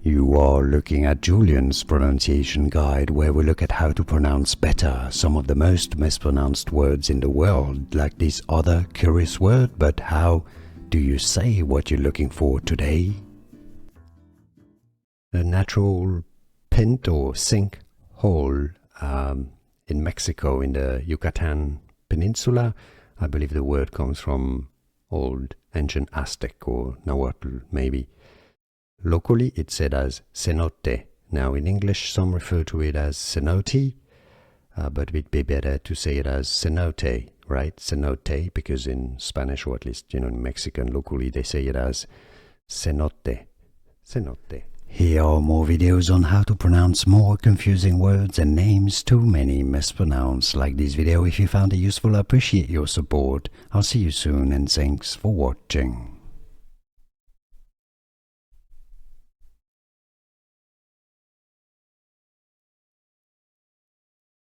You are looking at Julian's pronunciation guide, where we look at how to pronounce better some of the most mispronounced words in the world, like this other curious word. But how do you say what you're looking for today? A natural pit or sink hole in Mexico, in the Yucatan Peninsula. I believe the word comes from old ancient Aztec or Nahuatl maybe. Locally it's said as cenote. Now in English some refer to it as cenote, but it'd be better to say it as cenote, right? Cenote, because in Spanish, or at least in Mexican locally, they say it as cenote. Cenote. Here are more videos on how to pronounce more confusing words and names too many mispronounced. Like this video if you found it useful. I appreciate your support. I'll see you soon and thanks for watching.